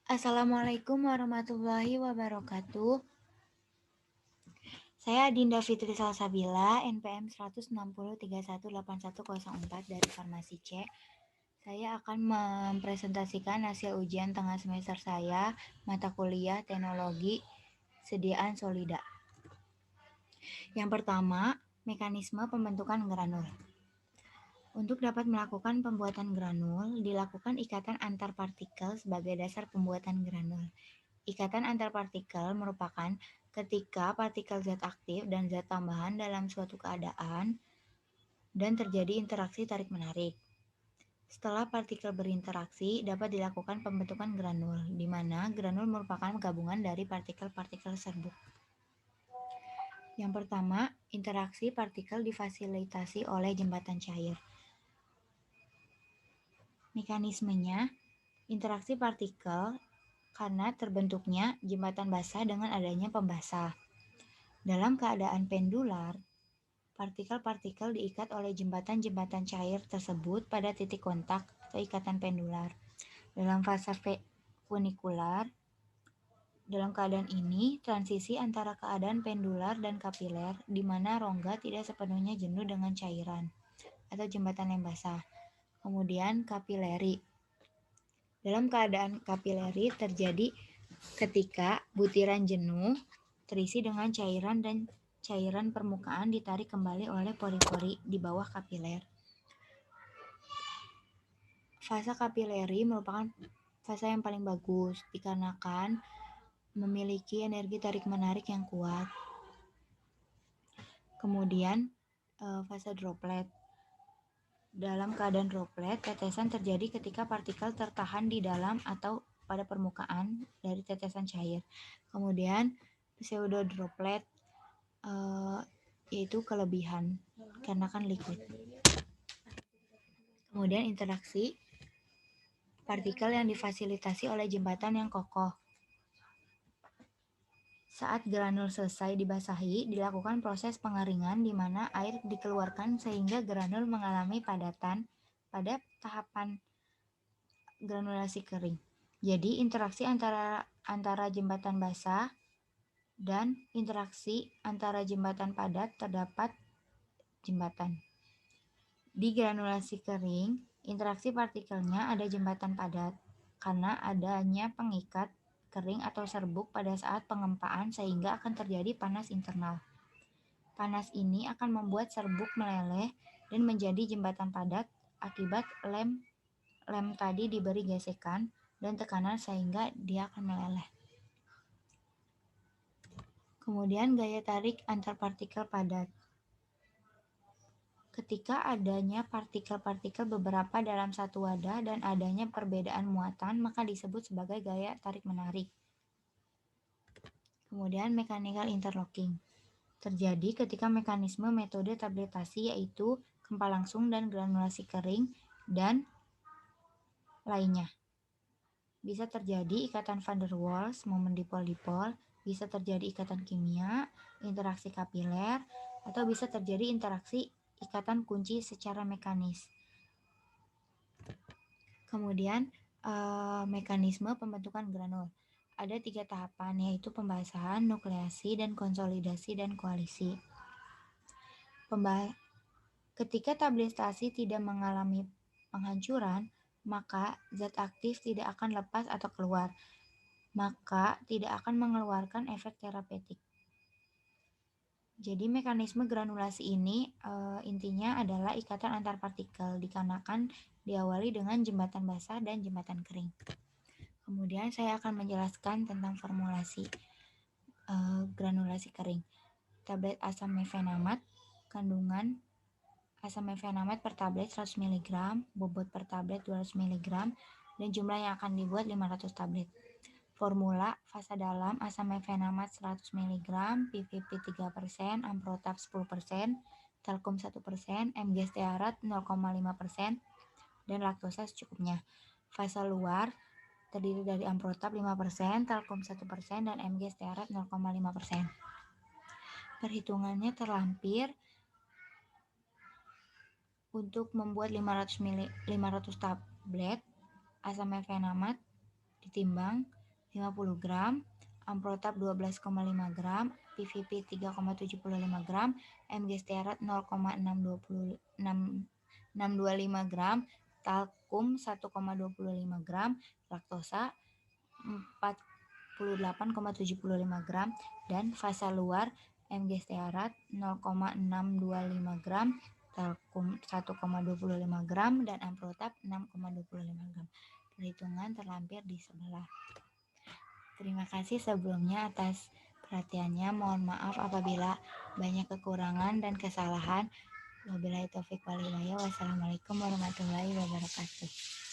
Assalamualaikum warahmatullahi wabarakatuh. Saya Dinda Fitri Salsabila, NPM 160318104 dari Farmasi C. Saya akan mempresentasikan hasil ujian tengah semester saya, mata kuliah teknologi sediaan solida. Yang pertama, mekanisme pembentukan granul. Untuk dapat melakukan pembuatan granul, dilakukan ikatan antar partikel sebagai dasar pembuatan granul. Ikatan antar partikel merupakan ketika partikel zat aktif dan zat tambahan dalam suatu keadaan dan terjadi interaksi tarik-menarik. Setelah partikel berinteraksi, dapat dilakukan pembentukan granul, di mana granul merupakan gabungan dari partikel-partikel serbuk. Yang pertama, interaksi partikel difasilitasi oleh jembatan cair. Mekanismenya, interaksi partikel karena terbentuknya jembatan basah dengan adanya pembasah. Dalam keadaan pendular, partikel-partikel diikat oleh jembatan-jembatan cair tersebut pada titik kontak atau ikatan pendular. Dalam fase funikular, dalam keadaan ini, transisi antara keadaan pendular dan kapiler, di mana rongga tidak sepenuhnya jenuh dengan cairan atau jembatan yang basah. Kemudian kapileri. Dalam keadaan kapileri terjadi ketika butiran jenuh terisi dengan cairan dan cairan permukaan ditarik kembali oleh pori-pori di bawah kapiler. Fase kapileri merupakan fase yang paling bagus dikarenakan memiliki energi tarik-menarik yang kuat. Kemudian fase droplet. Dalam keadaan droplet, tetesan terjadi ketika partikel tertahan di dalam atau pada permukaan dari tetesan cair. Kemudian pseudo droplet yaitu kelebihan karena kan liquid. Kemudian interaksi partikel yang difasilitasi oleh jembatan yang kokoh. Saat granul selesai dibasahi, dilakukan proses pengeringan di mana air dikeluarkan sehingga granul mengalami padatan pada tahapan granulasi kering. Jadi interaksi antara jembatan basah dan interaksi antara jembatan padat terdapat jembatan. Di granulasi kering, interaksi partikelnya ada jembatan padat karena adanya pengikat kering atau serbuk pada saat pengempaan sehingga akan terjadi panas internal. Panas ini akan membuat serbuk meleleh dan menjadi jembatan padat akibat lem tadi diberi gesekan dan tekanan sehingga dia akan meleleh. Kemudian gaya tarik antar partikel padat. Ketika adanya partikel-partikel beberapa dalam satu wadah dan adanya perbedaan muatan, maka disebut sebagai gaya tarik-menarik. Kemudian mechanical interlocking. Terjadi ketika mekanisme metode tabletasi yaitu gempa langsung dan granulasi kering dan lainnya. Bisa terjadi ikatan van der Waals, momen dipol-dipol, bisa terjadi ikatan kimia, interaksi kapiler, atau bisa terjadi interaksi ikatan kunci secara mekanis. Kemudian mekanisme pembentukan granul. Ada 3 tahapan yaitu pembasahan, nukleasi, dan konsolidasi dan koalisi. Ketika tabletasi tidak mengalami penghancuran, maka zat aktif tidak akan lepas atau keluar, maka tidak akan mengeluarkan efek terapeutik. Jadi mekanisme granulasi ini intinya adalah ikatan antar partikel dikarenakan diawali dengan jembatan basah dan jembatan kering. Kemudian saya akan menjelaskan tentang formulasi granulasi kering. Tablet asam mefenamat, kandungan asam mefenamat per tablet 100 mg, bobot per tablet 200 mg, dan jumlah yang akan dibuat 500 tablet. Formula fasa dalam asam mefenamat 100 mg, PVP 3%, amprotap 10%, talkum 1%, Mg stearat 0,5%, dan laktosa secukupnya. Fasa luar terdiri dari amprotap 5%, talkum 1%, dan Mg stearat 0,5%. Perhitungannya terlampir. Untuk membuat 500 tablet asam mefenamat ditimbang 50 gram, amprotap 12,5 gram, PVP 3,75 gram, Mg stearat 0,625 gram, talkum 1,25 gram, laktosa 48,75 gram, dan fasa luar Mg stearat 0,625 gram, talkum 1,25 gram, dan amprotap 6,25 gram. Perhitungan terlampir di sebelah. Terima kasih sebelumnya atas perhatiannya. Mohon maaf apabila banyak kekurangan dan kesalahan. Wabillahi taufiq wal hidayah. Wassalamualaikum warahmatullahi wabarakatuh.